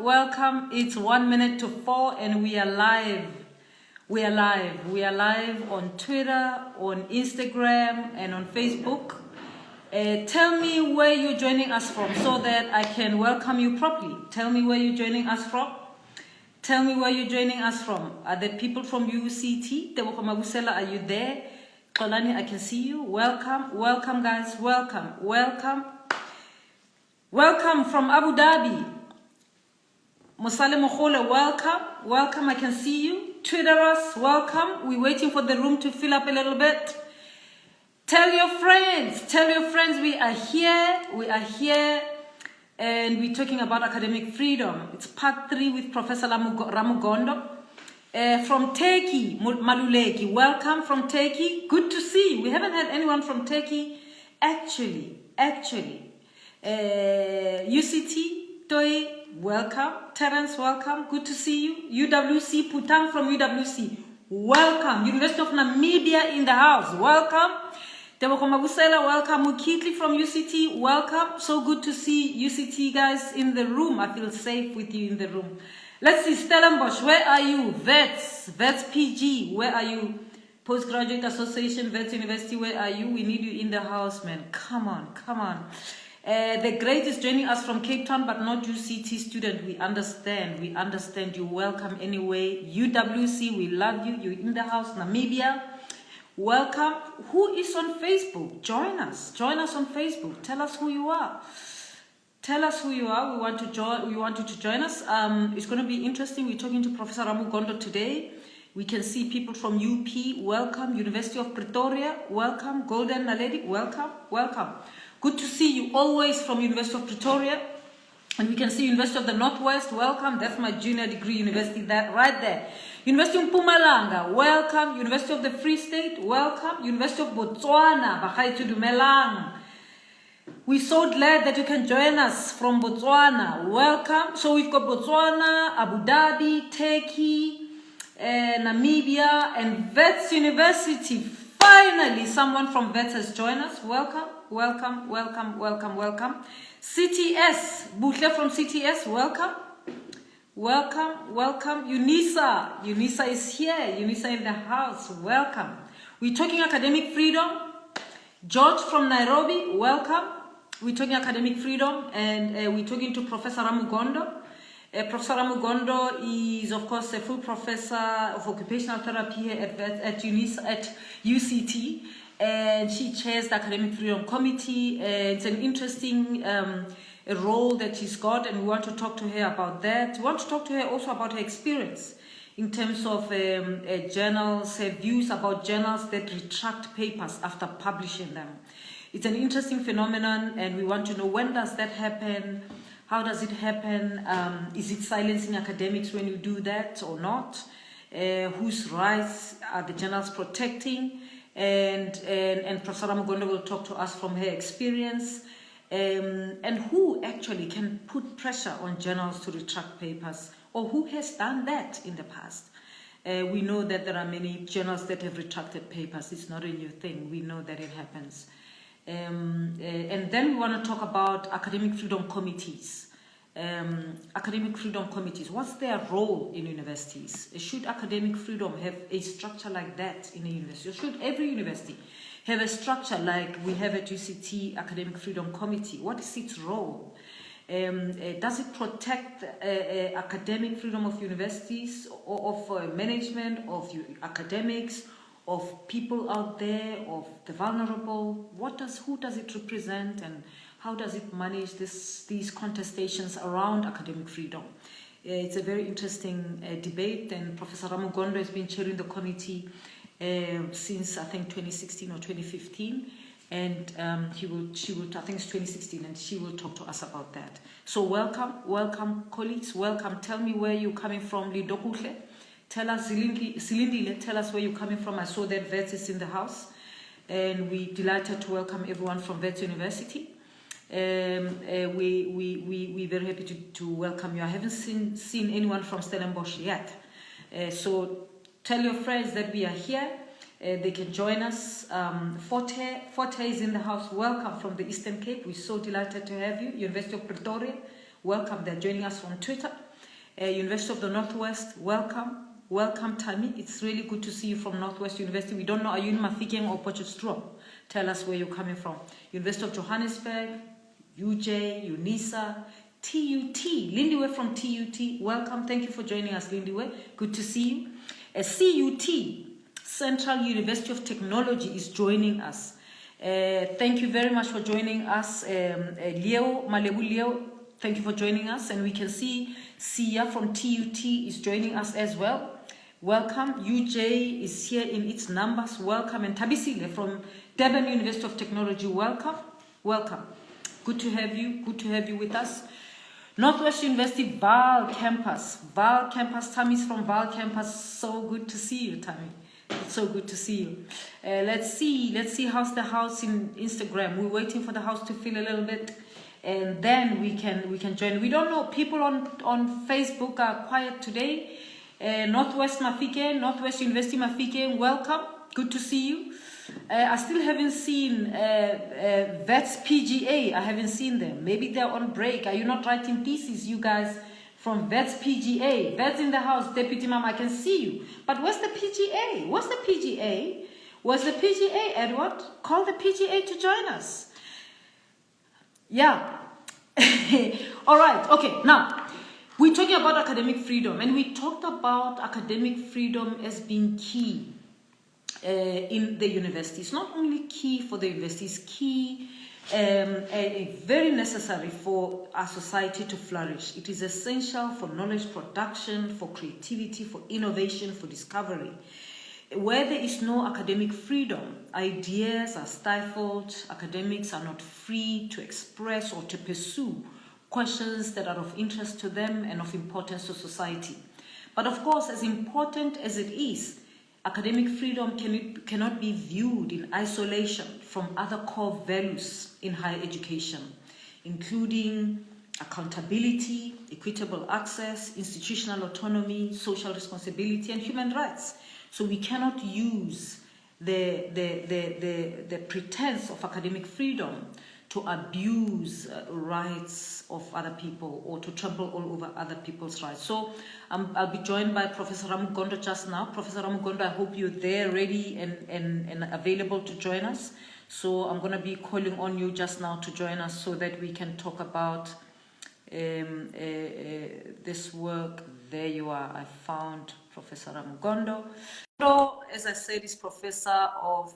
welcome. It's 1 minute to 4 and we are live. We are live on Twitter, on Instagram, and on Facebook. Tell me where you're joining us from so that I can welcome you properly. Tell me where you're joining us from. Tell me where you're joining us from. Are there people from UCT? Tebogo Mabusela, are you there? Xolani, I can see you. Welcome guys, welcome. Welcome from Abu Dhabi. Mosale Mokhole, welcome, I can see you. Twitterers, welcome. We're waiting for the room to fill up a little bit. Tell your friends, we are here, and we're talking about academic freedom. It's part 3 with Professor Ramugondo. From Turkey, Maluleki, welcome from Turkey. Good to see you. We haven't had anyone from Turkey, actually. UCT, Toi, welcome. Terence, welcome. Good to see you. UWC, Putang from UWC, welcome. University of Namibia in the house, welcome. Tebogo Mabusela, welcome. Mukitli from UCT, welcome. So good to see UCT guys in the room. I feel safe with you in the room. Let's see, Stellenbosch, where are you? Vets PG, where are you? Postgraduate Association, Vets University, where are you? We need you in the house, man. Come on. The Great is joining us from Cape Town, but not UCT student. We understand. You're welcome anyway. UWC, we love you. You're in the house. Namibia, welcome. Who is on Facebook? Join us on Facebook. Tell us who you are. We want you to join us. It's going to be interesting. We're talking to Professor Ramugondo today. We can see people from UP, welcome. University of Pretoria, welcome. Golden Naledi, welcome. Good to see you always from University of Pretoria. And we can see University of the Northwest, welcome. That's my junior degree university, that right there. University of Mpumalanga, welcome. University of the Free State, welcome. University of Botswana, Bagaetsho Dumelang. We're so glad that you can join us from Botswana. Welcome. So we've got Botswana, Abu Dhabi, Turkey, Namibia, and Vets University. Finally, someone from Vets has joined us. Welcome. CTS, Buhle from CTS, welcome. Unisa is here. Unisa in the house, welcome. We're talking academic freedom. George from Nairobi, welcome. We're talking academic freedom, and we're talking to Professor Ramugondo. Professor Ramugondo is, of course, a full professor of occupational therapy here at UCT, and she chairs the Academic Freedom Committee. It's an interesting role that she's got, and we want to talk to her about that. We want to talk to her also about her experience in terms of journals, her views about journals that retract papers after publishing them. It's an interesting phenomenon, and we want to know, when does that happen? How does it happen? Is it silencing academics when you do that or not? Whose rights are the journals protecting? And Professor Ramugondo will talk to us from her experience. And who actually can put pressure on journals to retract papers, or who has done that in the past? We know that there are many journals that have retracted papers. It's not a new thing. We know that it happens. And then we want to talk about academic freedom committees. What's their role in universities? Should academic freedom have a structure like that in a university? Or should every university have a structure like we have at UCT Academic Freedom Committee? What is its role? Does it protect academic freedom of universities, or of management, of academics, of people out there, of the vulnerable? Who does it represent, and how does it manage these contestations around academic freedom? It's a very interesting debate, and Professor Ramugondo has been chairing the committee since I think 2016 or 2015, and she will I think it's 2016, and she will talk to us about that. So welcome colleagues, welcome. Tell me where you're coming from, Lidokuhle. Tell us, Silindile, tell us where you're coming from. I saw that Vets is in the house, and we're delighted to welcome everyone from Vets University. We're very happy to welcome you. I haven't seen anyone from Stellenbosch yet. So tell your friends that we are here. They can join us. Forte is in the house. Welcome from the Eastern Cape. We're so delighted to have you. University of Pretoria, welcome. They're joining us from Twitter. University of the Northwest, welcome. Welcome, Tammy. It's really good to see you from Northwest University. We don't know, are you in Mafikeng or Potchefstroom? Tell us where you're coming from. University of Johannesburg, UJ, UNISA, TUT, Lindiwe from TUT, welcome. Thank you for joining us, Lindiwe. Good to see you. CUT, Central University of Technology, is joining us. Thank you very much for joining us. Leo, Malebu Leo, thank you for joining us. And we can see Sia from TUT is joining us as well. Welcome. UJ is here in its numbers. Welcome. And Tabisile from Durban University of Technology, welcome. Welcome. Good to have you. Good to have you with us. Northwest University Vaal Campus. Vaal Campus. Tammy's from Vaal Campus. So good to see you, Tammy. It's so good to see you. Let's see how's the house in Instagram. We're waiting for the house to fill a little bit, and then we can join. We don't know, people on Facebook are quiet today. Northwest Mafikeng, Northwest University Mafikeng, welcome. Good to see you. I still haven't seen Vets PGA. I haven't seen them. Maybe they're on break. Are you not writing pieces, you guys from Vets PGA? Vets in the house, Deputy Mama, I can see you. But where's the PGA? What's the PGA? Where's the PGA, Edward? Call the PGA to join us. Yeah. All right. Okay. Now, we're talking about academic freedom, and we talked about academic freedom as being key in the university. It's not only key for the university, it's key, very necessary for our society to flourish. It is essential for knowledge production, for creativity, for innovation, for discovery. Where there is no academic freedom, ideas are stifled, academics are not free to express or to pursue questions that are of interest to them and of importance to society. But of course, as important as it is, academic freedom cannot be viewed in isolation from other core values in higher education, including accountability, equitable access, institutional autonomy, social responsibility, and human rights. So we cannot use the pretense of academic freedom to abuse rights of other people or to trample all over other people's rights. So I'll be joined by Professor Ramugondo just now. Professor Ramugondo, I hope you're there ready and available to join us. So I'm going to be calling on you just now to join us so that we can talk about this work. There you are. I found Professor Ramugondo. As I said, is professor of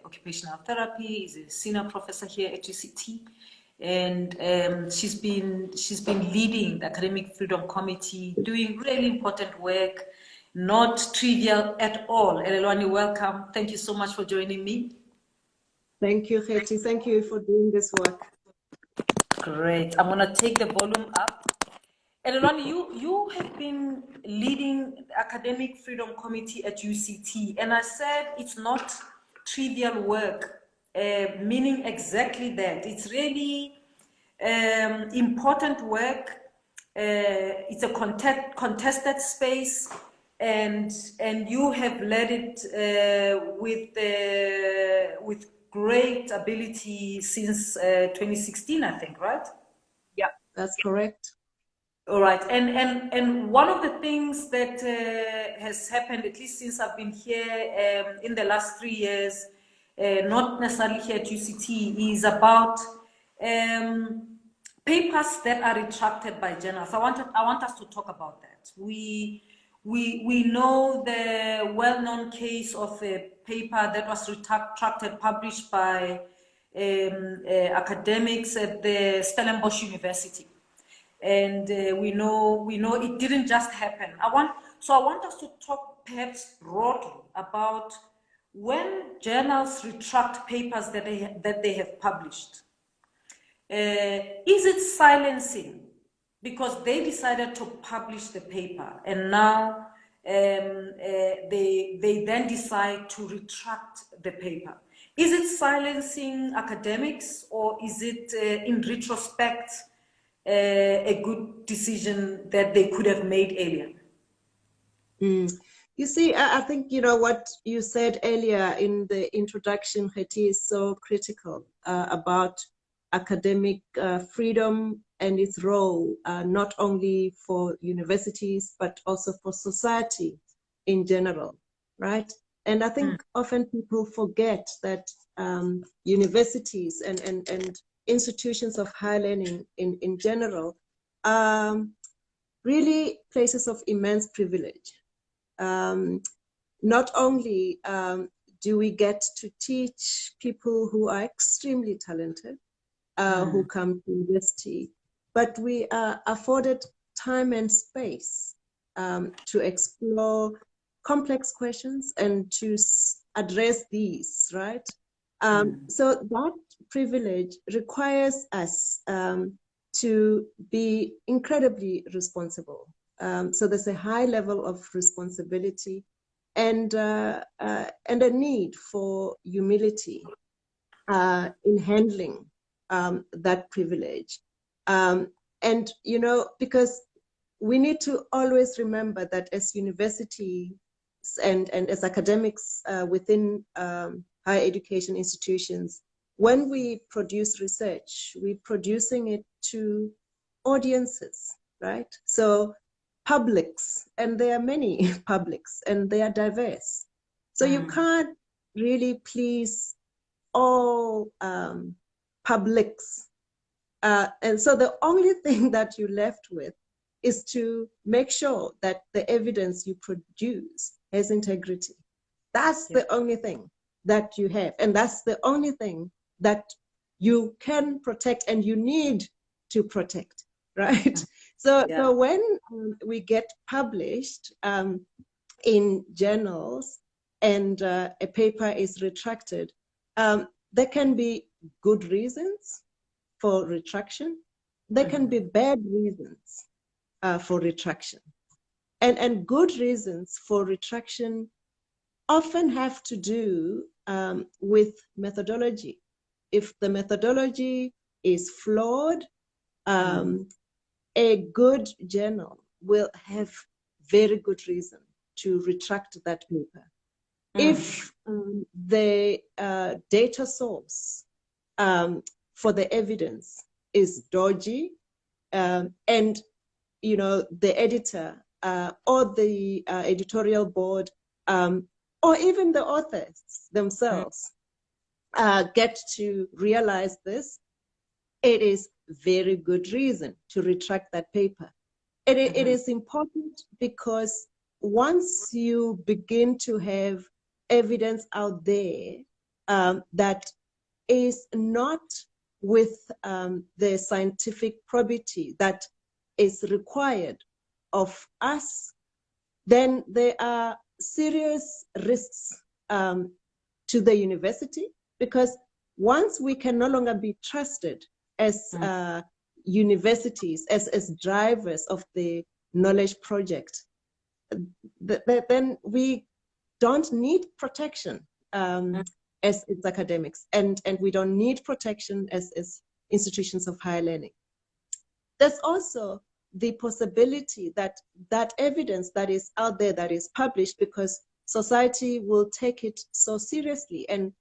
occupational therapy. He's a senior professor here at UCT, and she's been leading the Academic Freedom Committee, doing really important work, not trivial at all. Elelwani, welcome. Thank you so much for joining me. Thank you, Hetty. Thank you for doing this work. Great. I'm going to take the volume up. Elelwani, you have been leading the Academic Freedom Committee at UCT, and I said it's not trivial work, meaning exactly that. It's really important work. It's a contested space, and you have led it with great ability since 2016, I think, right? Yeah, that's correct. All right, and one of the things that has happened, at least since I've been here in the last 3 years, not necessarily here at UCT, is about papers that are retracted by journals. I want us to talk about that. We know the well-known case of a paper that was retracted, published by academics at the Stellenbosch University. And we know it didn't just happen. I want us to talk perhaps broadly about when journals retract papers that they have published. Is it silencing because they decided to publish the paper and now they then decide to retract the paper? Is it silencing academics, or is it in retrospect a good decision that they could have made earlier? You see, I think, what you said earlier in the introduction, Hetty, is so critical about academic freedom and its role, not only for universities, but also for society in general, right? And I think often people forget that universities and institutions of higher learning in general are really places of immense privilege. Not only do we get to teach people who are extremely talented, who come to university, but we are afforded time and space to explore complex questions and to address these, right? So that privilege requires us to be incredibly responsible. So there's a high level of responsibility and a need for humility in handling that privilege. And, you know, because we need to always remember that as universities and as academics within higher education institutions, when we produce research, we're producing it to audiences, right? So publics, and there are many publics, and they are diverse. So you can't really please all publics. And so the only thing that you're left with is to make sure that the evidence you produce has integrity. That's the only thing that you have. And that's the only thing that you can protect and you need to protect, right? So when we get published in journals and a paper is retracted, there can be good reasons for retraction. There can be bad reasons for retraction. And good reasons for retraction often have to do with methodology. If the methodology is flawed, a good journal will have very good reason to retract that paper. If the data source for the evidence is dodgy, and you know the editor or the editorial board or even the authors themselves get to realize this, it is very good reason to retract that paper. It is important because once you begin to have evidence out there that is not with the scientific probity that is required of us, then there are serious risks to the university, because once we can no longer be trusted as universities, as drivers of the knowledge project, then we don't need protection as its academics, and we don't need protection as institutions of higher learning. There's also the possibility that that evidence that is out there, that is published, because society will take it so seriously, and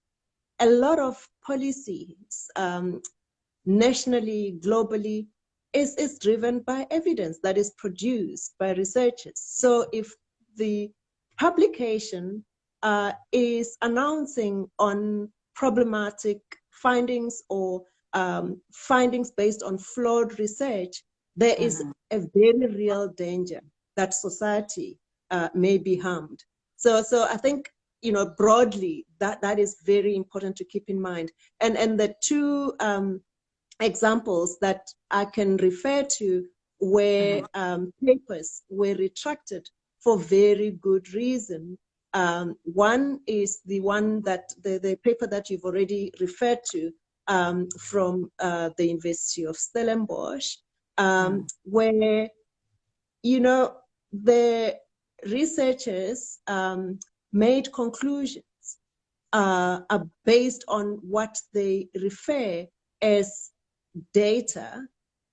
a lot of policies, nationally, globally, is driven by evidence that is produced by researchers. So if the publication is announcing on problematic findings or findings based on flawed research, there is a very real danger that society may be harmed. So I think, you know, broadly, that is very important to keep in mind. And the two examples that I can refer to where papers were retracted for very good reason. One is the one that the paper that you've already referred to from the University of Stellenbosch, where, you know, the researchers made conclusions based on what they refer as data,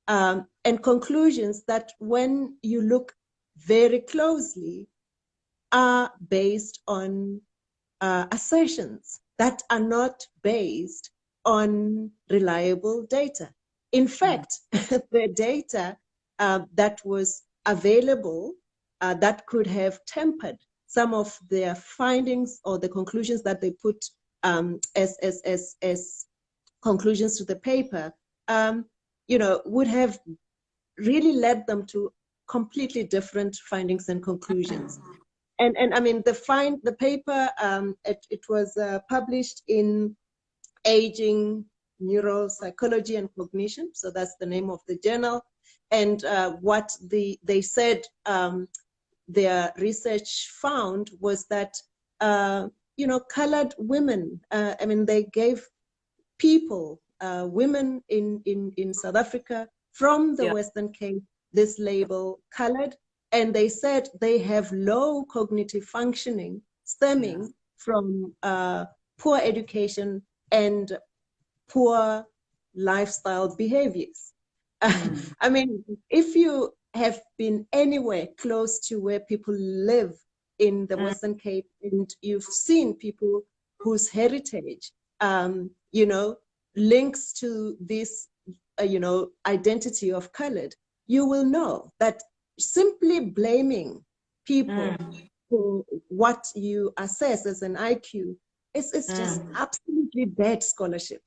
and conclusions that, when you look very closely, are based on assertions that are not based on reliable data. In fact, the data that was available that could have tempered some of their findings or the conclusions that they put as conclusions to the paper, would have really led them to completely different findings and conclusions. And I mean, the paper, it was published in Aging, Neuropsychology and Cognition. So that's the name of the journal. And what they said their research found was that, colored women, they gave people, women in South Africa from the Western Cape, this label colored, and they said they have low cognitive functioning stemming from poor education and poor lifestyle behaviors. I mean, if you have been anywhere close to where people live in the Western Cape and you've seen people whose heritage, links to this, identity of colored, you will know that simply blaming people for what you assess as an IQ is just absolutely bad scholarship.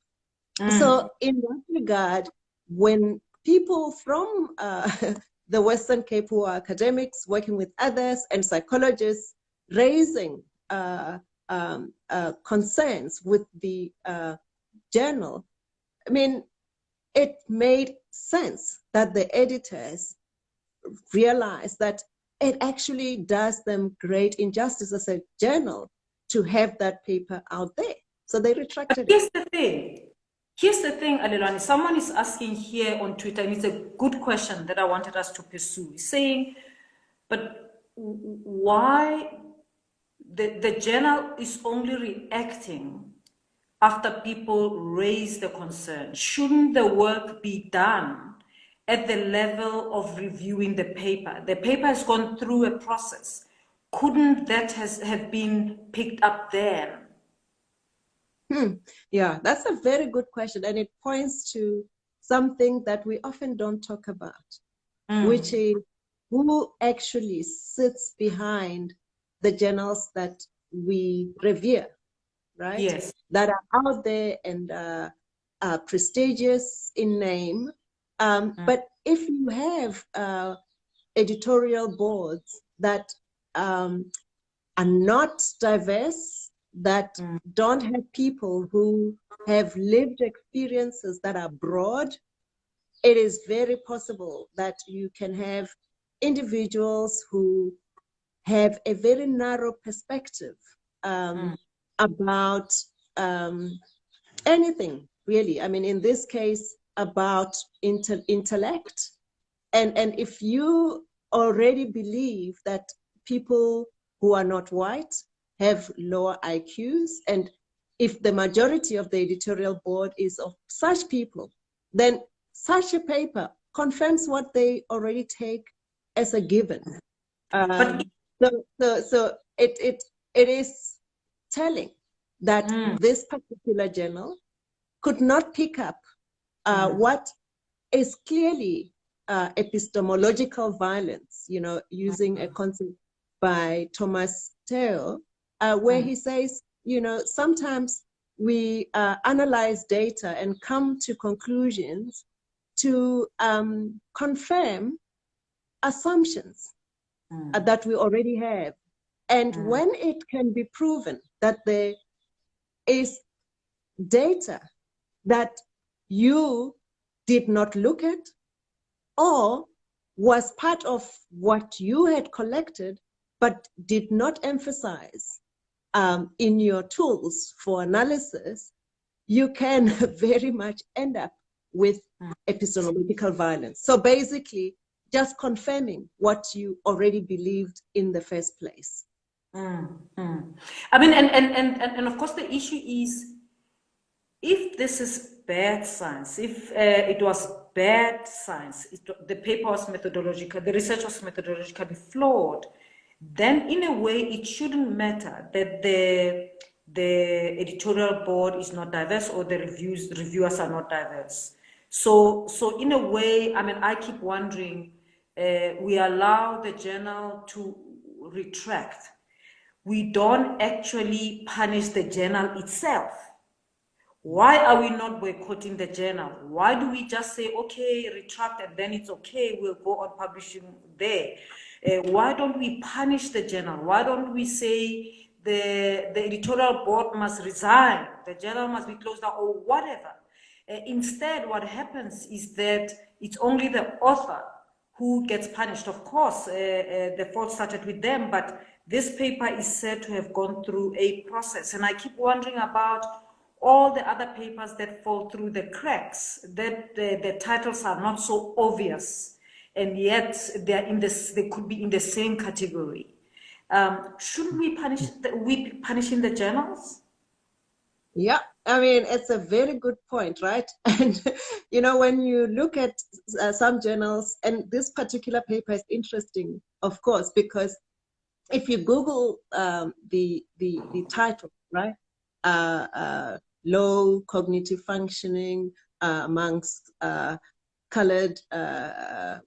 So in that regard, when people from the Western Cape who are academics working with others and psychologists raising concerns with the journal, I mean, it made sense that the editors realized that it actually does them great injustice as a journal to have that paper out there. So they retracted it. Here's the thing, Alelwane. Someone is asking here on Twitter, and it's a good question that I wanted us to pursue. He's saying, but why the journal is only reacting after people raise the concern? Shouldn't the work be done at the level of reviewing the paper? The paper has gone through a process. Couldn't that have been picked up then? Yeah, that's a very good question. And it points to something that we often don't talk about, which is who actually sits behind the journals that we revere, right? Yes. That are out there and are prestigious in name. But if you have editorial boards that are not diverse, that don't have people who have lived experiences that are broad, it is very possible that you can have individuals who have a very narrow perspective about anything, really. I mean, in this case, about intellect. And if you already believe that people who are not white have lower IQs, and if the majority of the editorial board is of such people, then such a paper confirms what they already take as a given. So it is telling that this particular journal could not pick up what is clearly epistemological violence, using a concept by Thomas Teo, where he says, sometimes we analyze data and come to conclusions to confirm assumptions that we already have. And when it can be proven that there is data that you did not look at or was part of what you had collected but did not emphasize in your tools for analysis, you can very much end up with epistemological violence. So basically, just confirming what you already believed in the first place. I mean, and of course, the issue is, if this is bad science, if it was bad science, the paper was methodological, the research was methodologically flawed, then in a way it shouldn't matter that the editorial board is not diverse or the reviewers are not diverse. So in a way, I mean, I keep wondering, we allow the journal to retract. We don't actually punish the journal itself. Why are we not boycotting the journal? Why do we just say, okay, retract, and then it's okay, we'll go on publishing there? Why don't we punish the journal? Why don't we say the editorial board must resign, the journal must be closed down, or whatever? Instead, what happens is that it's only the author who gets punished. Of course, the fault started with them, but this paper is said to have gone through a process. And I keep wondering about all the other papers that fall through the cracks, that the titles are not so obvious, and yet they're in this, they could be in the same category. Shouldn't we be punishing the journals? Yeah, I mean, it's a very good point, right? And, you know, when you look at some journals, and this particular paper is interesting, of course, because if you Google the title, right? Low cognitive functioning amongst colored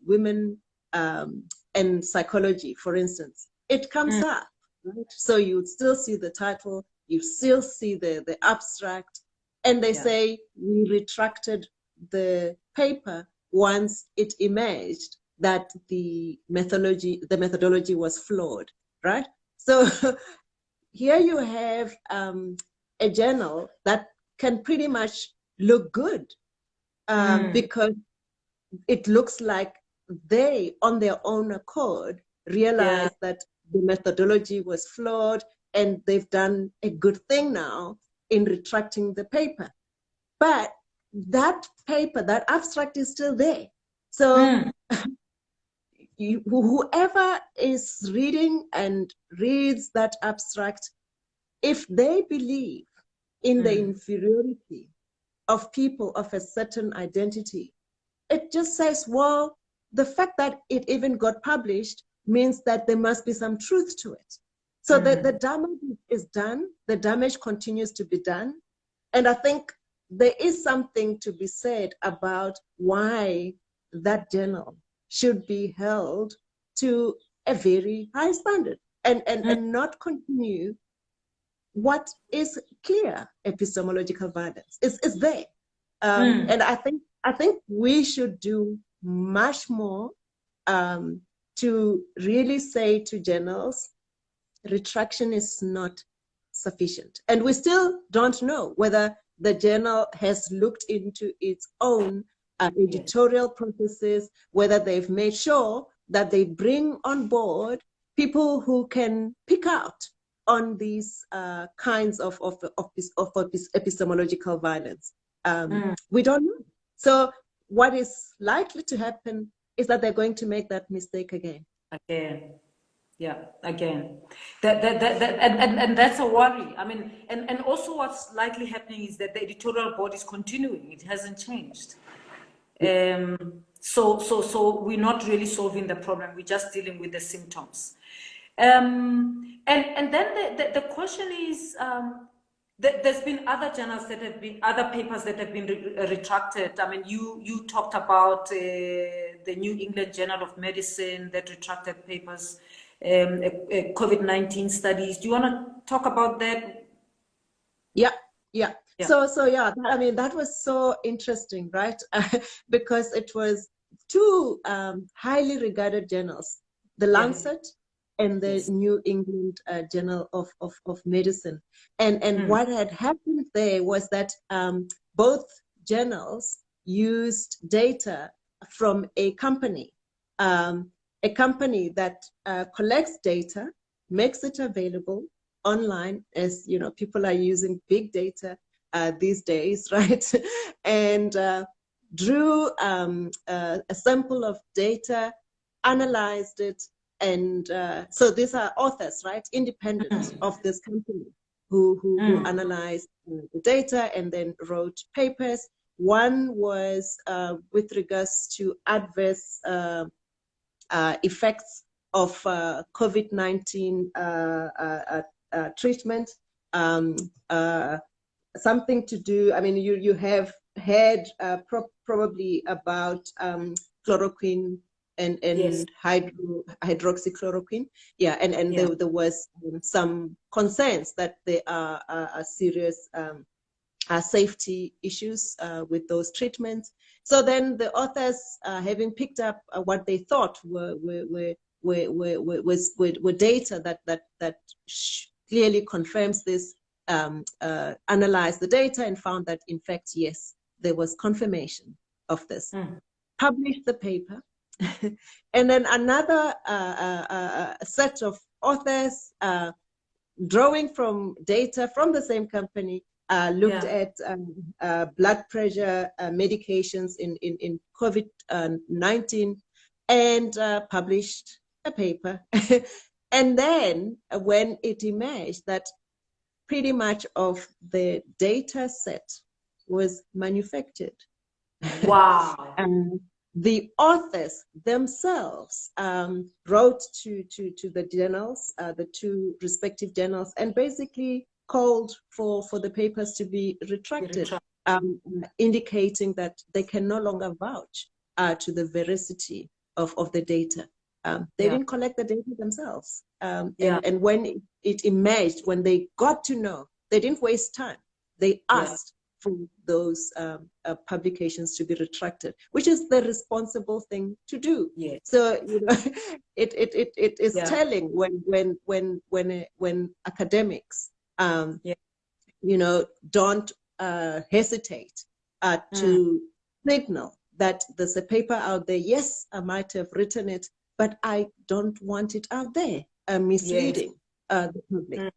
women and psychology, for instance, it comes up, right? So you would still see the title, you still see the abstract, and they say we retracted the paper once it emerged that the methodology was flawed, right? So here you have a journal that can pretty much look good because it looks like they, on their own accord, realized that the methodology was flawed and they've done a good thing now in retracting the paper. But that paper, that abstract is still there. So whoever is reading and reads that abstract, if they believe in the inferiority of people of a certain identity, it just says, well, the fact that it even got published means that there must be some truth to it. So the damage is done, the damage continues to be done. And I think there is something to be said about why that journal should be held to a very high standard and not continue what is clear epistemological violence. It's there. And I think we should do much more to really say to journals, retraction is not sufficient. And we still don't know whether the journal has looked into its own editorial processes, whether they've made sure that they bring on board people who can pick out on these kinds of epistemological violence. We don't know. So what is likely to happen is that they're going to make that mistake again. Again. And that's a worry. I mean, and also what's likely happening is that the editorial board is continuing. It hasn't changed. So we're not really solving the problem. We're just dealing with the symptoms. And then the question is, there's been other journals that have been, other papers that have been retracted. I mean, you talked about the New England Journal of Medicine that retracted papers, COVID-19 studies. Do you want to talk about that? Yeah. So yeah, I mean, that was so interesting, right? Because it was two highly regarded journals, the Lancet and the New England Journal of Medicine. And what had happened there was that both journals used data from a company that collects data, makes it available online, as you know, people are using big data these days, right? And drew a sample of data, analyzed it, and so these are authors, right, independent of this company who analyzed the data and then wrote papers. One was with regards to adverse effects of COVID-19 treatment, something to do, I mean, you have heard probably about chloroquine and Yes. hydroxychloroquine. Yeah, and Yeah. there was some concerns that there are serious safety issues with those treatments. So then the authors, having picked up what they thought were data that clearly confirms this, analyzed the data and found that in fact, yes, there was confirmation of this. Published the paper. And then another set of authors, drawing from data from the same company, looked at blood pressure medications in COVID-19 and published a paper. And then when it emerged that pretty much of the data set was manufactured. Wow. And the authors themselves wrote to the journals, the two respective journals, and basically called for the papers to be retracted, indicating that they can no longer vouch to the veracity of the data. They didn't collect the data themselves. And when it emerged, when they got to know, they didn't waste time. They asked for those publications to be retracted, which is the responsible thing to do. Yes. So it is telling when academics don't hesitate to signal that there's a paper out there. Yes, I might have written it, but I don't want it out there, misleading the public.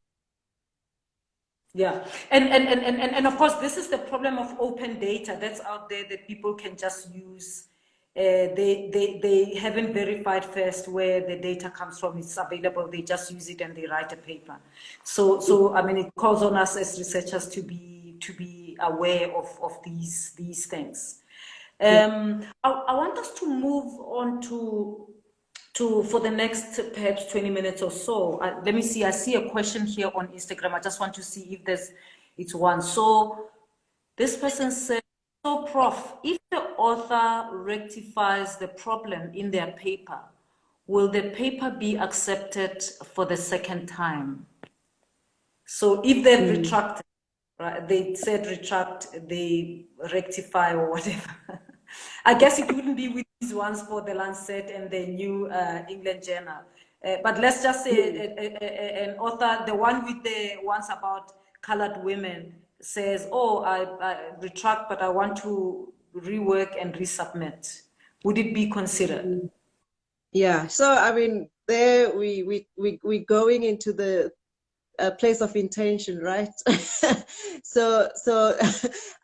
Yeah, and of course, this is the problem of open data that's out there that people can just use. They haven't verified first where the data comes from. It's available. They just use it and they write a paper. So I mean, it calls on us as researchers to be aware of these things. I want us to move on to for the next perhaps 20 minutes or so. Let me see. I see a question here on Instagram. I just want to see if it's one. So this person said, so Prof, if the author rectifies the problem in their paper, will the paper be accepted for the second time? So if they've retracted, right, they said retract, they rectify or whatever. I guess it wouldn't be with these ones for the Lancet and the New England Journal. But let's just say an author, the one with the ones about colored women, says, oh, I retract, but I want to rework and resubmit. Would it be considered? Yeah, so I mean, there we going into the place of intention, right? so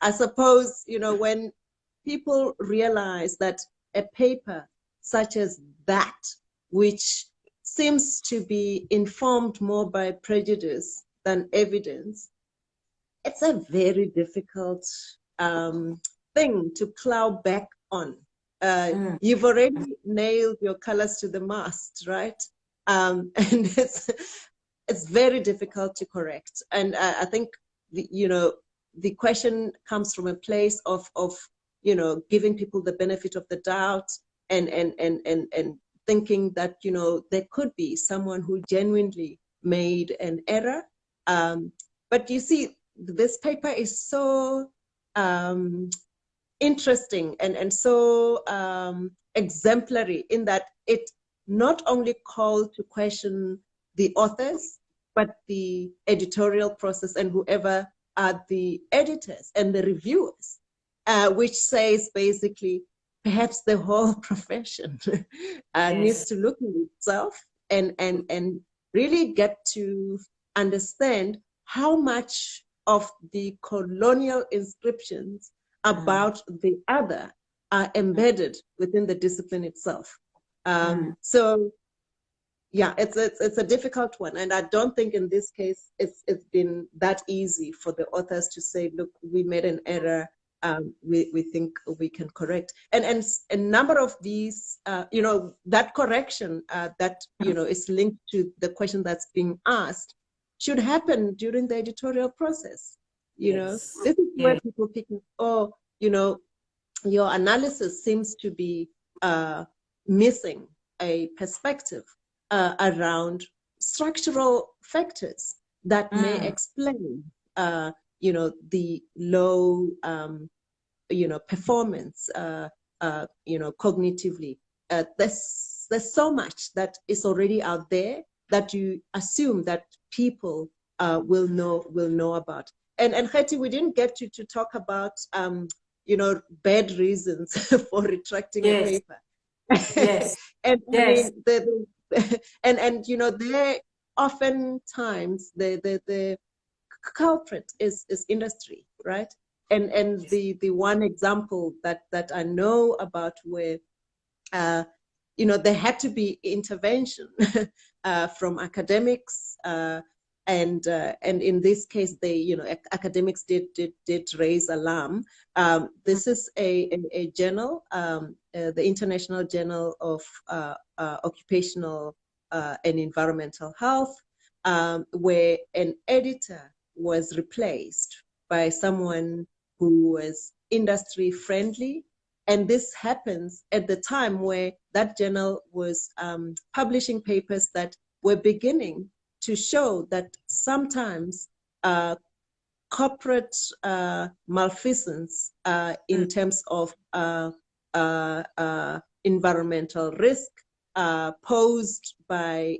I suppose, when people realize that a paper such as that, which seems to be informed more by prejudice than evidence, it's a very difficult thing to plow back on. You've already nailed your colors to the mast, right? And it's very difficult to correct. And I think the question comes from a place of giving people the benefit of the doubt and thinking that there could be someone who genuinely made an error. But you see, this paper is so interesting and so exemplary in that it not only called to question the authors, but the editorial process and whoever are the editors and the reviewers, which says basically perhaps the whole profession needs to look at itself and really get to understand how much of the colonial inscriptions about the other are embedded within the discipline itself. So yeah, it's a difficult one, and I don't think in this case it's been that easy for the authors to say, look, we made an error. We think we can correct, and a number of these, that correction that is linked to the question that's being asked should happen during the editorial process. This is where people pick, your analysis seems to be missing a perspective around structural factors that may explain, the low, performance, cognitively. There's so much that is already out there that you assume that people will know about. And Hetty, we didn't get you to talk about bad reasons for retracting a paper. Yes. And yes. I mean, there oftentimes the culprit is industry, right? And the one example that I know about where there had to be intervention from academics, and in this case, academics did raise alarm. This is a journal, the International Journal of Occupational and Environmental Health, where an editor was replaced by someone who was industry friendly. And this happens at the time where that journal was publishing papers that were beginning to show that sometimes corporate malfeasance in terms of environmental risk posed by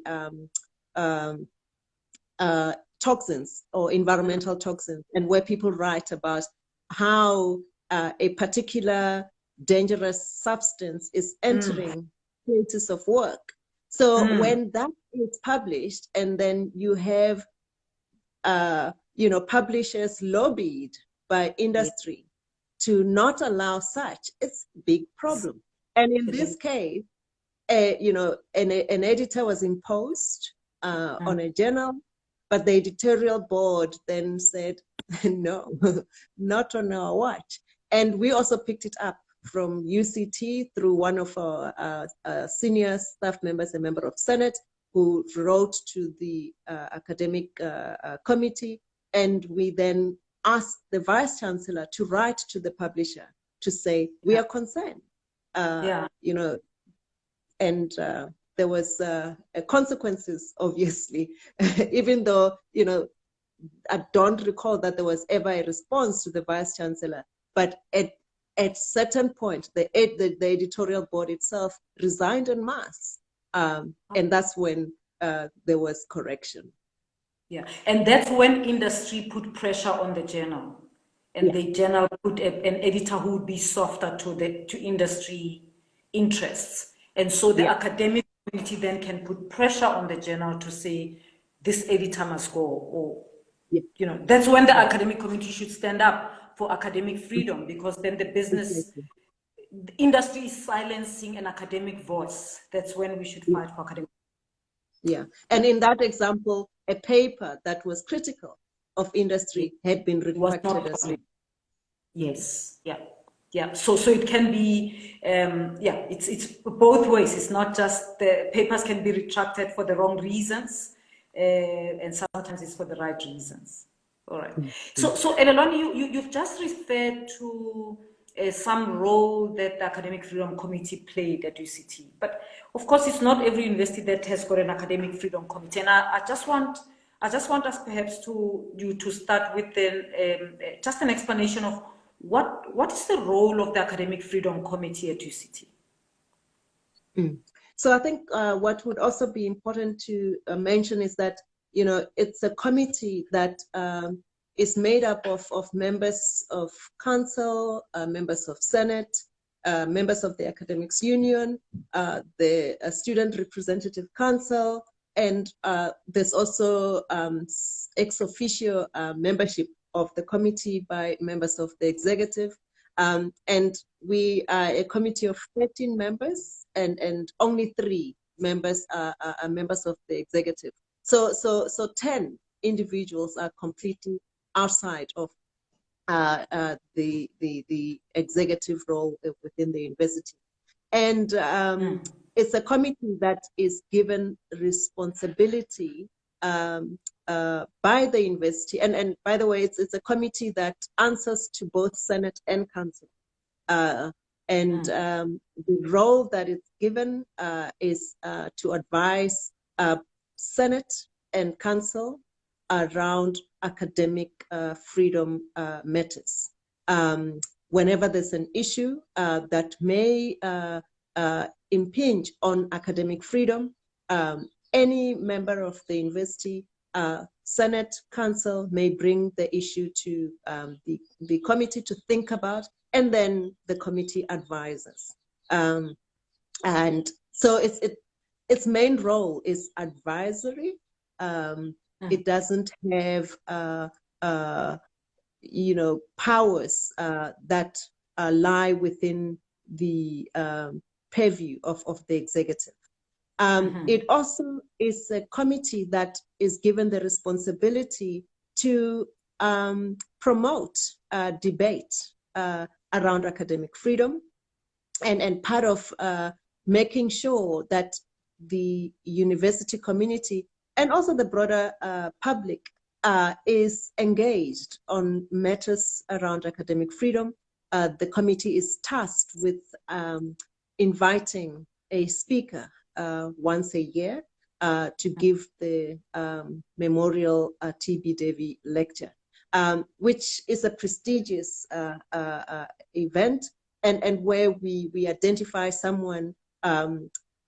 toxins or environmental toxins, and where people write about how a particular dangerous substance is entering places of work. So when that is published, and then you have publishers lobbied by industry to not allow such, it's a big problem. And in this case, an editor was imposed on a journal, but the editorial board then said, no, not on our watch. And we also picked it up from UCT through one of our senior staff members, a member of Senate, who wrote to the academic committee. And we then asked the Vice Chancellor to write to the publisher to say, we are concerned, and there was consequences, obviously, even though, I don't recall that there was ever a response to the Vice Chancellor, but at certain point, the editorial board itself resigned en masse, and that's when there was correction. Yeah, and that's when industry put pressure on the journal, and the journal put an editor who would be softer to industry interests, and so the academic community then can put pressure on the journal to say this editor must go, or that's when the academic community should stand up for academic freedom, because then the business the industry is silencing an academic voice. That's when we should fight for academic. Yeah, and in that example, a paper that was critical of industry had been retracted as well. Yes, yeah. So it can be, it's both ways. It's not just the papers can be retracted for the wrong reasons, and sometimes it's for the right reasons. All right. So Elelwane, you've just referred to some role that the Academic Freedom Committee played at UCT, but of course it's not every university that has got an Academic Freedom Committee, and I just want us perhaps to start with just an explanation of what is the role of the Academic Freedom Committee at UCT. So I think what would also be important to mention is that it's a committee that is made up of members of council, members of Senate, members of the Academics Union, the Student Representative Council, and there's also ex officio membership of the committee by members of the executive. And we are a committee of 13 members, and only 3 members are members of the executive. So 10 individuals are completely outside of the executive role within the university. And it's a committee that is given responsibility by the university. And by the way, it's a committee that answers to both Senate and Council. The role that it's given is to advise Senate and Council around academic freedom matters. Whenever there's an issue that may impinge on academic freedom, any member of the university, Senate, Council may bring the issue to the committee to think about, and then the committee advises. And so its main role is advisory. It doesn't have powers that lie within the purview of the executive. It also is a committee that is given the responsibility to promote debate around academic freedom, and part of making sure that the university community and also the broader public is engaged on matters around academic freedom. The committee is tasked with inviting a speaker once a year to give the Memorial T.B. Devi lecture, which is a prestigious event, and where we identify someone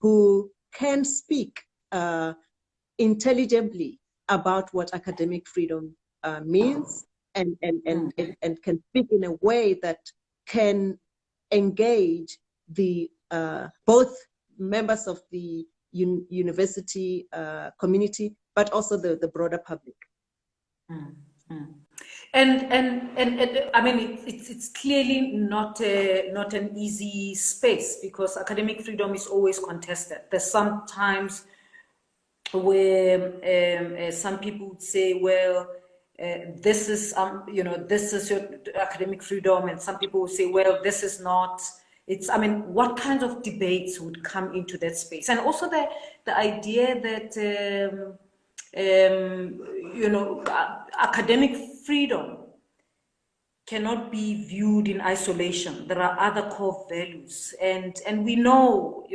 who can speak intelligibly about what academic freedom means, and can speak in a way that can engage the both members of the university community, but also the broader public. And I mean, it's clearly not an easy space, because academic freedom is always contested. There's sometimes where some people would say, well, this is this is your academic freedom, and some people would say, well, this is not. I mean, what kinds of debates would come into that space? And also the idea that academic freedom cannot be viewed in isolation. There are other core values, and we know,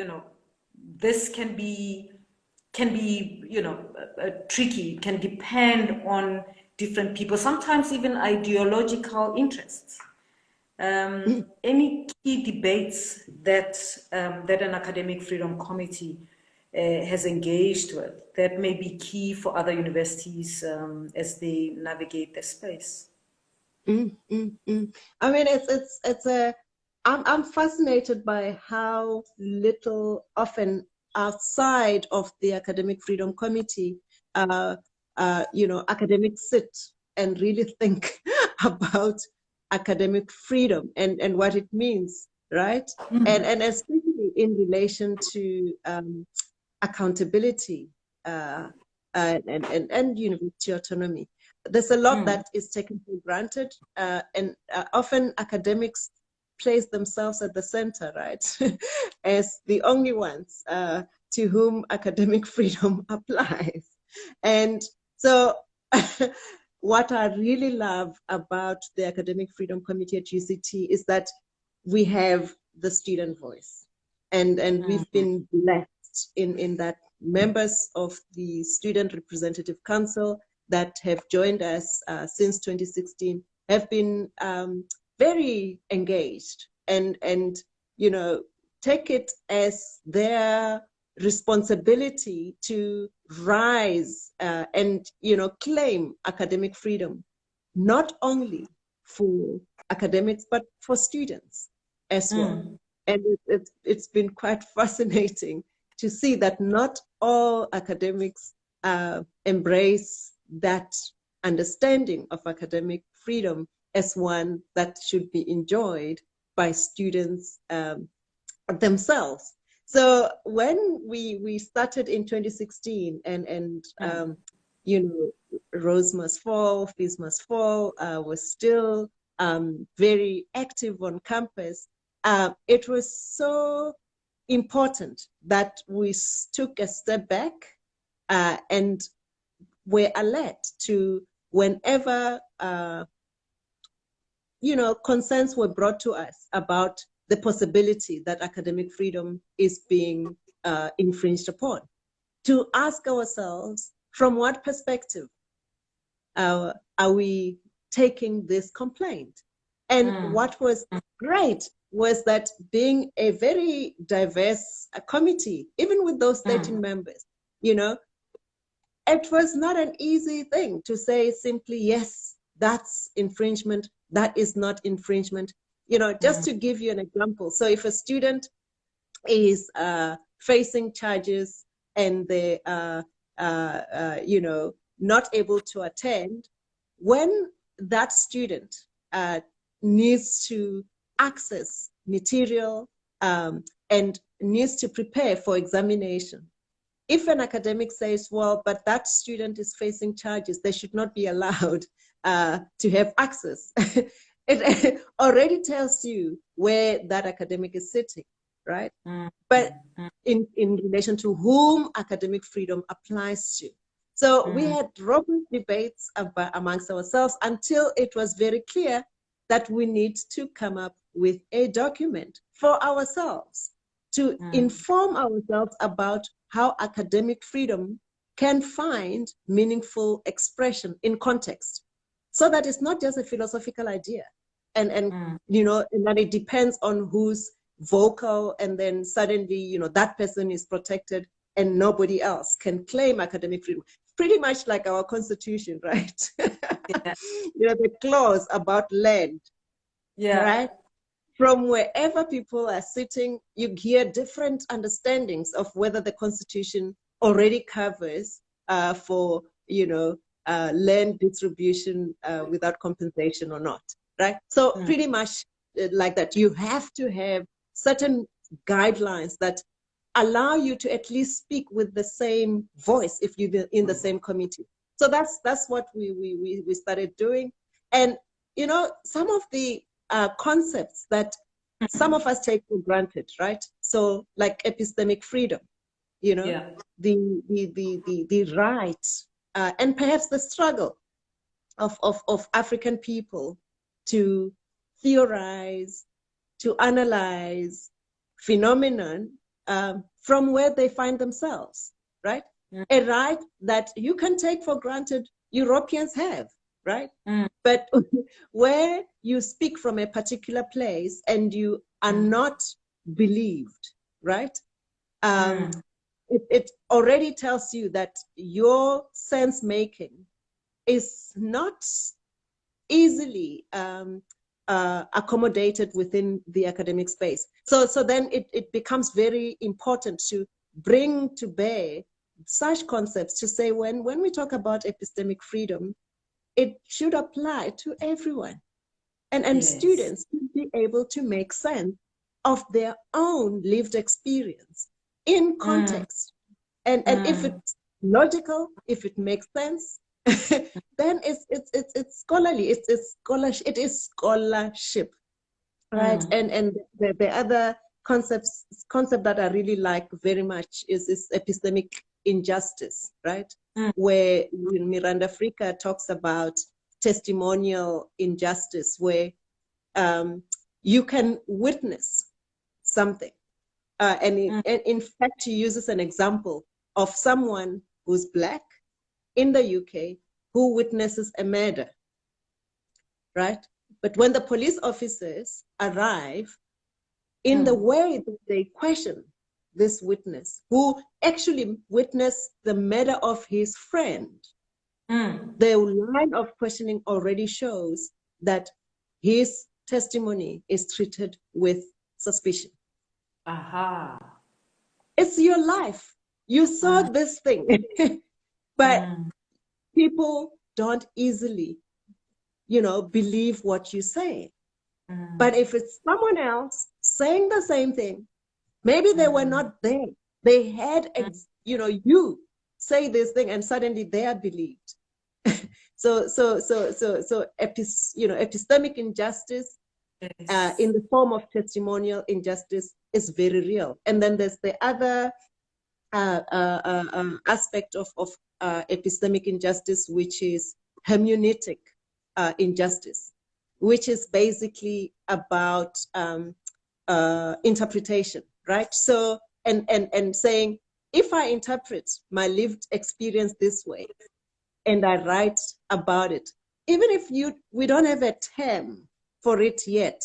this can be tricky. It can depend on different people, sometimes even ideological interests. Any key debates that an academic freedom committee has engaged with that may be key for other universities as they navigate the space? I mean, I'm fascinated by how little, often outside of the academic freedom committee, academics sit and really think about academic freedom and what it means, right? And especially in relation to accountability and university autonomy. There's a lot that is taken for granted, and often academics place themselves at the center, right? As the only ones to whom academic freedom applies. And so what I really love about the Academic Freedom Committee at UCT is that we have the student voice. And we've been blessed in that members of the Student Representative Council that have joined us since 2016 have been very engaged and take it as their responsibility to rise and claim academic freedom, not only for academics but for students as well. And it's been quite fascinating to see that not all academics embrace that understanding of academic freedom as one that should be enjoyed by students themselves. So when we started in 2016 and Rose Must Fall, Fees Must Fall was still very active on campus, it was so important that we took a step back and were alert to whenever concerns were brought to us about the possibility that academic freedom is being infringed upon, to ask ourselves, from what perspective are we taking this complaint? And what was great was that, being a very diverse committee, even with those 13 members, it was not an easy thing to say simply, yes, that's infringement, that is not infringement. Just to give you an example. So if a student is facing charges and they are, not able to attend, when that student needs to access material and needs to prepare for examination, if an academic says, well, but that student is facing charges, they should not be allowed to have access, it already tells you where that academic is sitting, right? But in relation to whom academic freedom applies to. So we had robust debates amongst ourselves until it was very clear that we need to come up with a document for ourselves to inform ourselves about how academic freedom can find meaningful expression in context, so that it's not just a philosophical idea and that it depends on who's vocal, and then suddenly that person is protected and nobody else can claim academic freedom. Pretty much like our constitution, right? Yeah. The clause about land, right? From wherever people are sitting, you hear different understandings of whether the Constitution already covers for land distribution without compensation or not, right? So pretty much like that, you have to have certain guidelines that allow you to at least speak with the same voice if you're in the same committee. So that's what we started doing, and some of the concepts that some of us take for granted, right? So like epistemic freedom, the right and perhaps the struggle of African people to theorize, to analyze phenomenon from where they find themselves, right? A right that you can take for granted Europeans have, right? But where you speak from a particular place and you are not believed, right? It already tells you that your sense making is not easily accommodated within the academic space. So then it becomes very important to bring to bear such concepts to say, when we talk about epistemic freedom, it should apply to everyone. And students should be able to make sense of their own lived experience in context. And if it's logical, if it makes sense, then it's scholarly, it is scholarship, right? And the other concept that I really like very much is epistemic injustice, right? Where Miranda Fricker talks about testimonial injustice, where you can witness something. And in fact, he uses an example of someone who's Black in the UK who witnesses a murder, right? But when the police officers arrive, in the way that they question this witness, who actually witnessed the murder of his friend, the line of questioning already shows that his testimony is treated with suspicion. It's your life. You saw this thing, but people don't easily, believe what you say. But if it's someone else saying the same thing, maybe they were not there. They had, you say this thing and suddenly they are believed. So epistemic injustice in the form of testimonial injustice is very real. And then there's the other aspect of epistemic injustice, which is hermeneutic injustice, which is basically about interpretation, right? So, and saying, if I interpret my lived experience this way and I write about it, even if we don't have a term for it yet,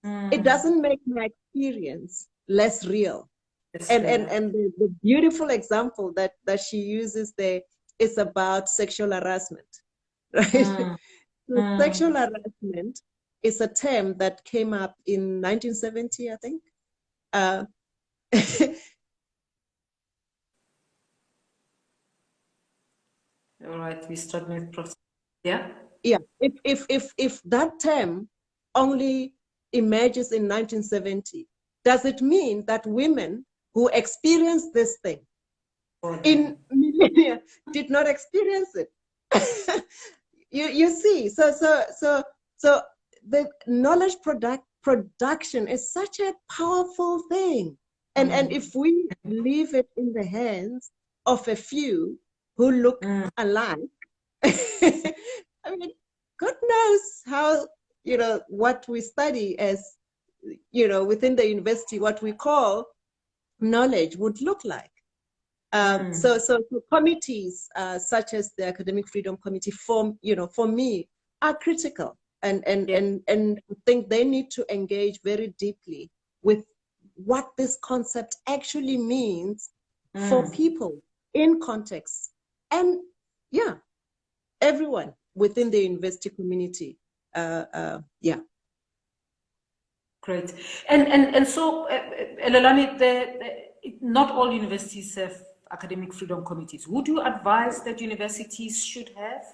it doesn't make my experience less real. And the beautiful example that she uses there is about sexual harassment, right? So sexual harassment is a term that came up in 1970, I think. All right, we start with Professor. Yeah. Yeah. If that term only emerges in 1970, does it mean that women who experienced this thing in millennia did not experience it? you see, so the knowledge production is such a powerful thing, and if we leave it in the hands of a few who look alike, I mean, God knows how, what we study as, within the university, what we call knowledge would look like. So committees such as the Academic Freedom Committee, for me, are critical, and I think they need to engage very deeply with what this concept actually means for people in context, and everyone within the university community. Great. And so, Elelani, not all universities have academic freedom committees. Would you advise that universities should have?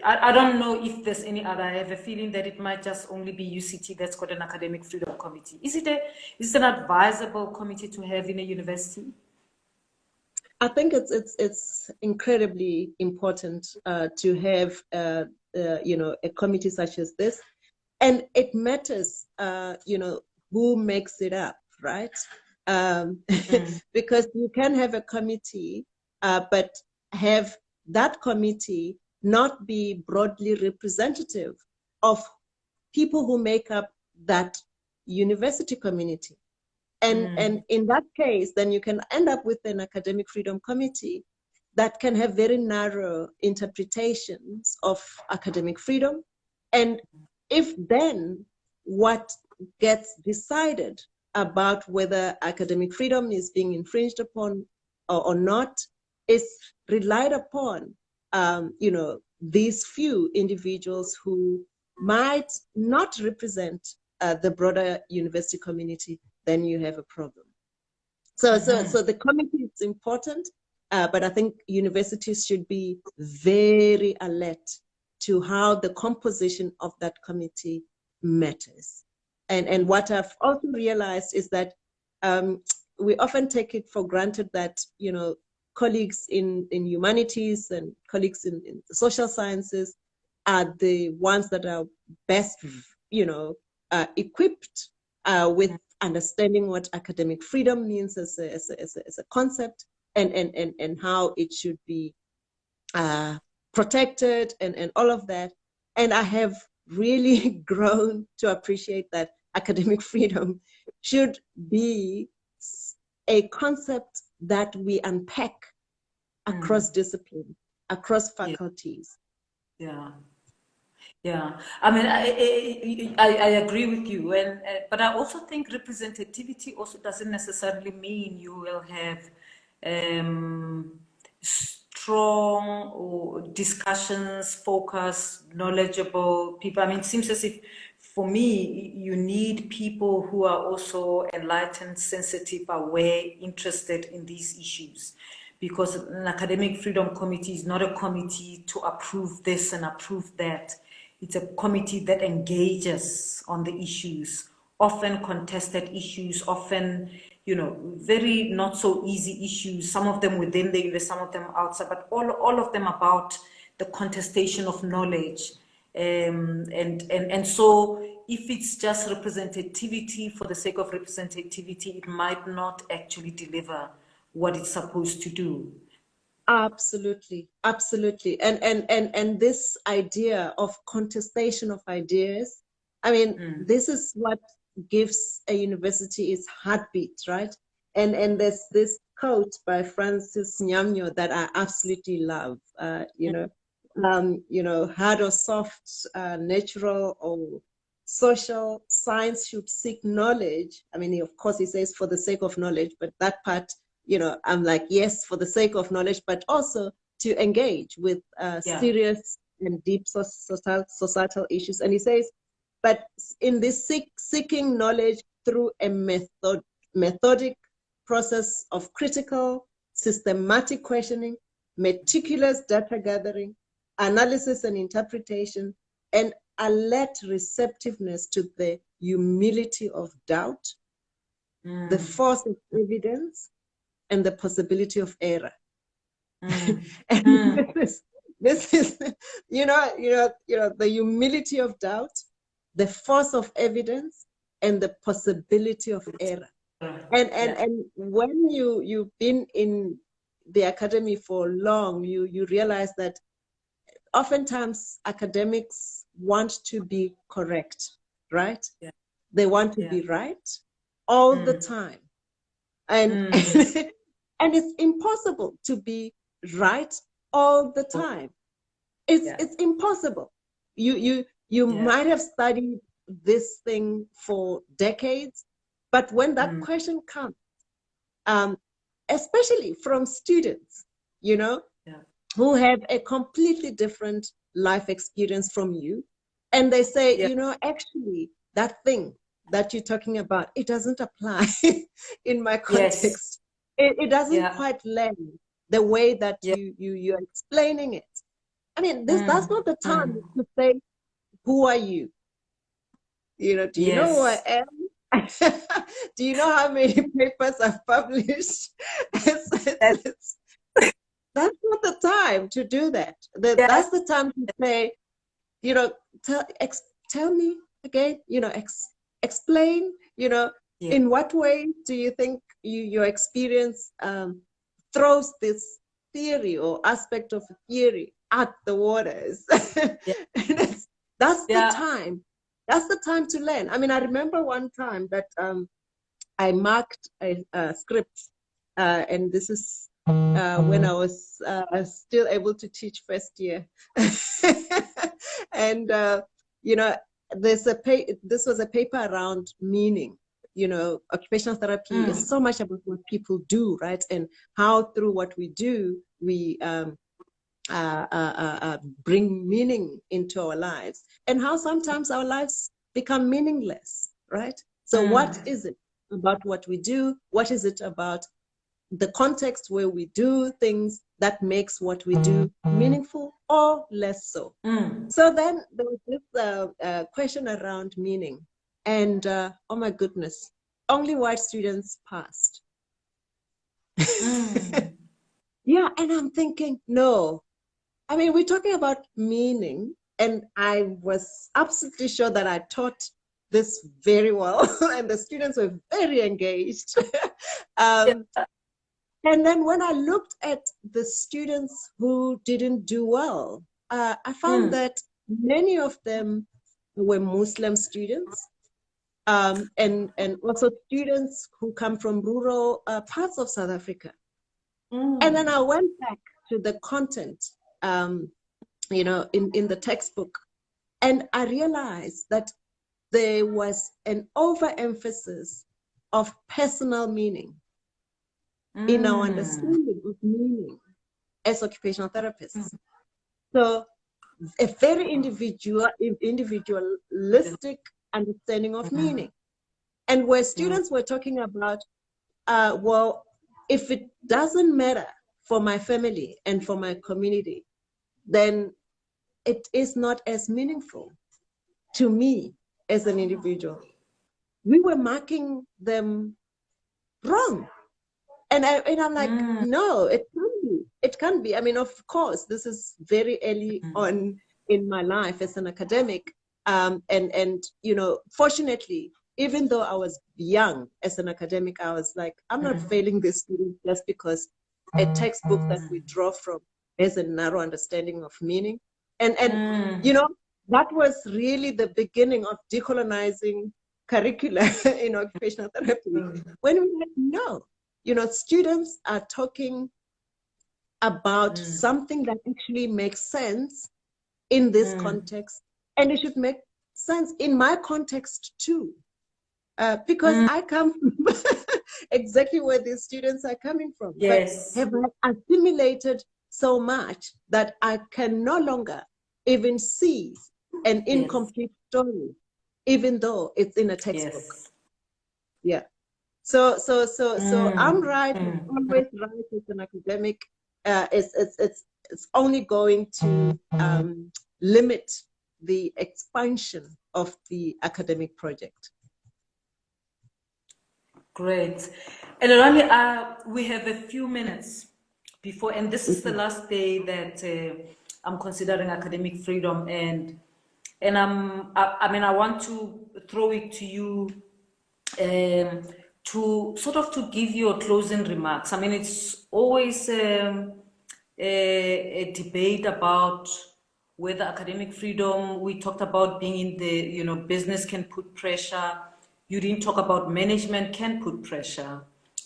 I don't know if there's any other. I have a feeling that it might just only be UCT that's got an academic freedom committee. Is it an advisable committee to have in a university? I think it's incredibly important to have a committee such as this, and it matters who makes it up, right? Because you can have a committee, but have that committee not be broadly representative of people who make up that university community. And in that case, then you can end up with an academic freedom committee that can have very narrow interpretations of academic freedom. And if then what gets decided about whether academic freedom is being infringed upon or not is relied upon, these few individuals who might not represent the broader university community, then you have a problem. So the committee is important, but I think universities should be very alert to how the composition of that committee matters. And what I've also realized is that we often take it for granted that, colleagues in humanities and colleagues in the social sciences are the ones that are best, equipped with understanding what academic freedom means as a concept, and how it should be protected and all of that. And I have really grown to appreciate that academic freedom should be a concept that we unpack across disciplines, across faculties. Yeah. I mean, I agree with you, but I also think representativity also doesn't necessarily mean you will have strong or discussions, focused, knowledgeable people. I mean, it seems as if, for me, you need people who are also enlightened, sensitive, aware, interested in these issues. Because an academic freedom committee is not a committee to approve this and approve that. It's a committee that engages on the issues, often contested issues, often, very not so easy issues, some of them within the university, some of them outside, but all of them about the contestation of knowledge. And so if it's just representativity for the sake of representativity, it might not actually deliver what it's supposed to do. Absolutely, absolutely. And this idea of contestation of ideas, I mean, this is what gives a university its heartbeat, right? And there's this quote by Francis Nyamnyo that I absolutely love. Hard or soft, natural or social, science should seek knowledge. I mean, of course, he says for the sake of knowledge, but that part, I'm like, yes, for the sake of knowledge, but also to engage with serious and deep societal issues. And he says, but in this seeking knowledge through a methodic process of critical, systematic questioning, meticulous data gathering, analysis and interpretation, and alert receptiveness to the humility of doubt, the force of evidence, and the possibility of error. And this is the humility of doubt, the force of evidence, and the possibility of error. And when you've been in the academy for long, you realize that oftentimes academics want to be correct, right? They want to be right all the time. And and it's impossible to be right all the time. It's impossible. You might have studied this thing for decades, but when that question comes, especially from students, who have a completely different life experience from you, and they say, actually, that thing that you're talking about, it doesn't apply in my context. It doesn't quite land the way that you're explaining it. I mean, that's not the time to say, who are you? Do you know who I am? Do you know how many papers I've published? That's not the time to do that. That's the time to say, tell me again, explain, in what way do you think your experience throws this theory or aspect of a theory at the waters? That's the time. That's the time to learn. I mean, I remember one time that I marked a script, and this is when I was still able to teach first year. And, this was a paper around meaning. Occupational therapy is so much about what people do, right? And how through what we do, we bring meaning into our lives, and how sometimes our lives become meaningless, right? So what is it about what we do? What is it about the context where we do things that makes what we do meaningful or less so? So then there was this question around meaning, and oh my goodness, only white students passed. Yeah, and I'm thinking, no. I mean, we're talking about meaning, and I was absolutely sure that I taught this very well, and the students were very engaged. And then when I looked at the students who didn't do well, I found that many of them were Muslim students, and also students who come from rural parts of South Africa. And then I went back to the content, in the textbook, and I realized that there was an overemphasis of personal meaning in our understanding of meaning as occupational therapists. So a very individualistic understanding of meaning. And where students were talking about, well, if it doesn't matter for my family and for my community, then it is not as meaningful to me as an individual. We were marking them wrong. And I'm like, no, it can't be. It can't be. I mean, of course, this is very early on in my life as an academic. And fortunately, even though I was young as an academic, I was like, I'm not failing this student just because a textbook that we draw from has a narrow understanding of meaning. And you know, that was really the beginning of decolonizing curricula in occupational therapy. When we had no, you know, students are talking about something that actually makes sense in this context, and it should make sense in my context too. Because I come from exactly where these students are coming from, Yes. but have assimilated so much that I can no longer even see an incomplete story, even though it's in a textbook. Yes. Yeah. So I'm right. I'm always right as an academic. It's only going to limit the expansion of the academic project. Great. And Lorani, we have a few minutes before, and this is the last day that I'm considering academic freedom, and I mean, I want to throw it to you to sort of to give your closing remarks. I mean, it's always a debate about whether academic freedom, we talked about being in the, you know, business can put pressure. You didn't talk about management can put pressure.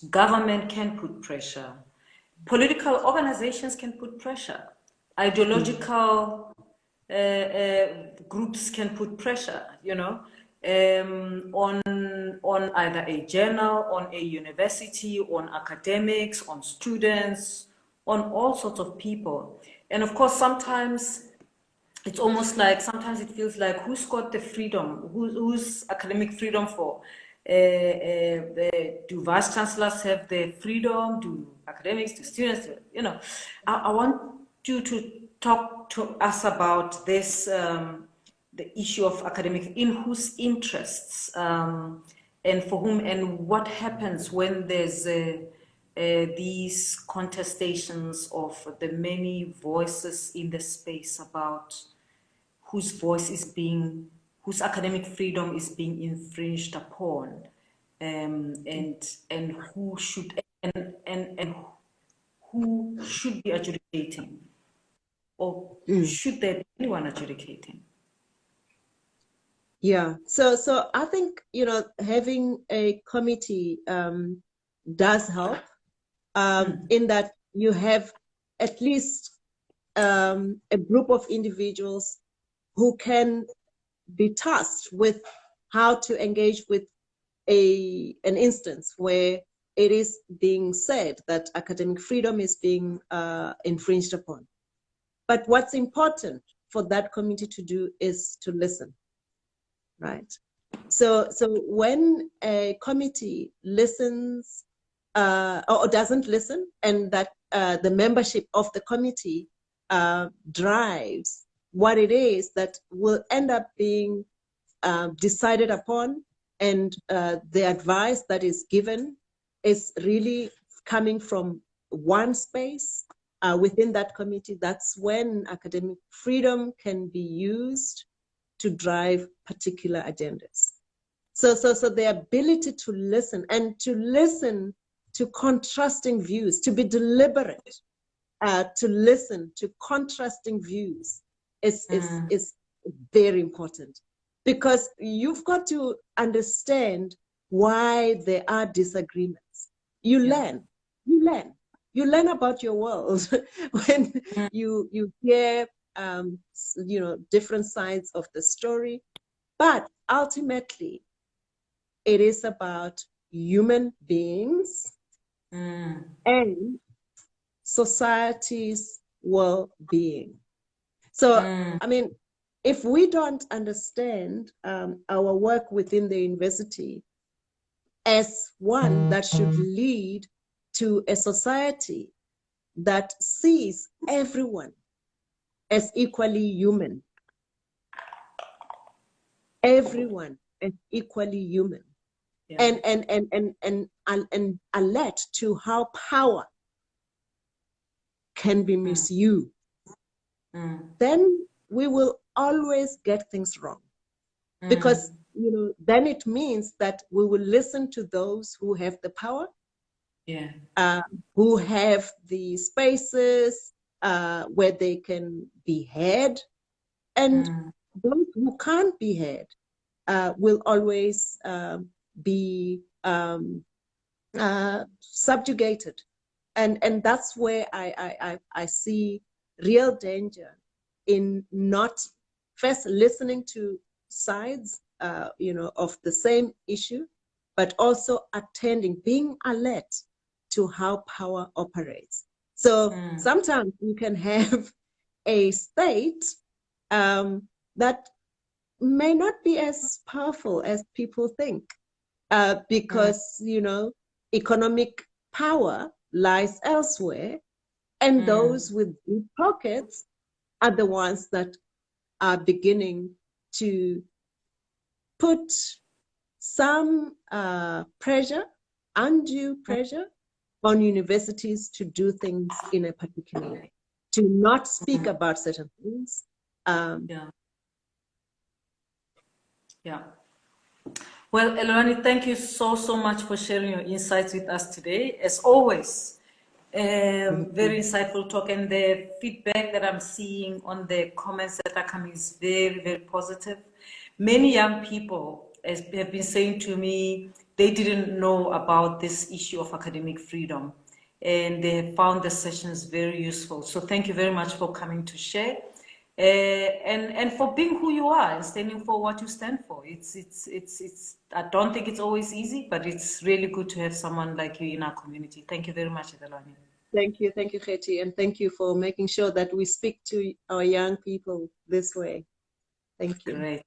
Government can put pressure. Political organizations can put pressure. Ideological groups can put pressure, you know, on either a journal, on a university, on academics, on students, on all sorts of people. And of course, sometimes it's almost like, sometimes it feels like, who's got the freedom? Who's academic freedom for? Do vice chancellors have the freedom? Do academics, do students? You know, I want you to talk to us about this, the issue of academic, in whose interests and for whom, and what happens when there's these contestations of the many voices in the space about whose voice is being, whose academic freedom is being infringed upon, and who should, and who should be adjudicating, or should there be anyone adjudicating? Yeah. So I think, you know, having a committee does help in that you have at least a group of individuals who can be tasked with how to engage with an instance where it is being said that academic freedom is being infringed upon. But what's important for that committee to do is to listen, right? So when a committee listens or doesn't listen, and that the membership of the committee drives what it is that will end up being decided upon, and the advice that is given is really coming from one space within that committee, that's when academic freedom can be used to drive particular agendas. So the ability to listen, and to listen to contrasting views, to be deliberate, to listen to contrasting views is very important, because you've got to understand why there are disagreements. You learn about your world when you hear you know, different sides of the story. But ultimately, it is about human beings and society's well-being. So, I mean, if we don't understand our work within the university as one that should lead to a society that sees everyone as equally human, everyone as equally human, and alert to how power can be misused, then we will always get things wrong. Because then it means that we will listen to those who have the power, who have the spaces where they can be heard, and those who can't be heard will always be subjugated. And that's where I see real danger in not first listening to sides, of the same issue, but also being alert to how power operates. So sometimes you can have a state that may not be as powerful as people think, because, economic power lies elsewhere, and those with deep pockets are the ones that are beginning to put some undue pressure on universities to do things in a particular way, to not speak about certain things. Yeah. Well, Elolwane, thank you so much for sharing your insights with us today. As always, very insightful talk, and the feedback that I'm seeing on the comments that are coming is very, very positive. Many young people have been saying to me they didn't know about this issue of academic freedom, and they found the sessions very useful. So thank you very much for coming to share. And for being who you are and standing for what you stand for. It's I don't think it's always easy, but it's really good to have someone like you in our community. Thank you very much, Elolwane. Thank you, Khethi, and thank you for making sure that we speak to our young people this way. Thank you. Great.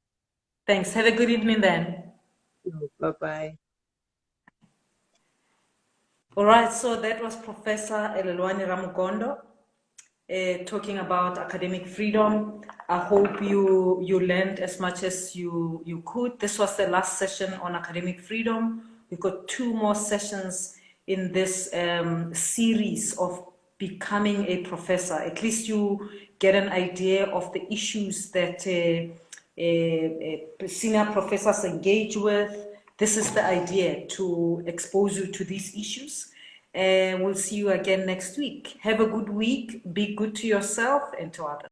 Thanks. Have a good evening then. Bye-bye. All right, so that was Professor Elolwane Ramugondo. Talking about academic freedom. I hope you learned as much as you could. This was the last session on academic freedom. We've got 2 more sessions in this series of becoming a professor. At least you get an idea of the issues that senior professors engage with. This is the idea, to expose you to these issues. And we'll see you again next week. Have a good week. Be good to yourself and to others.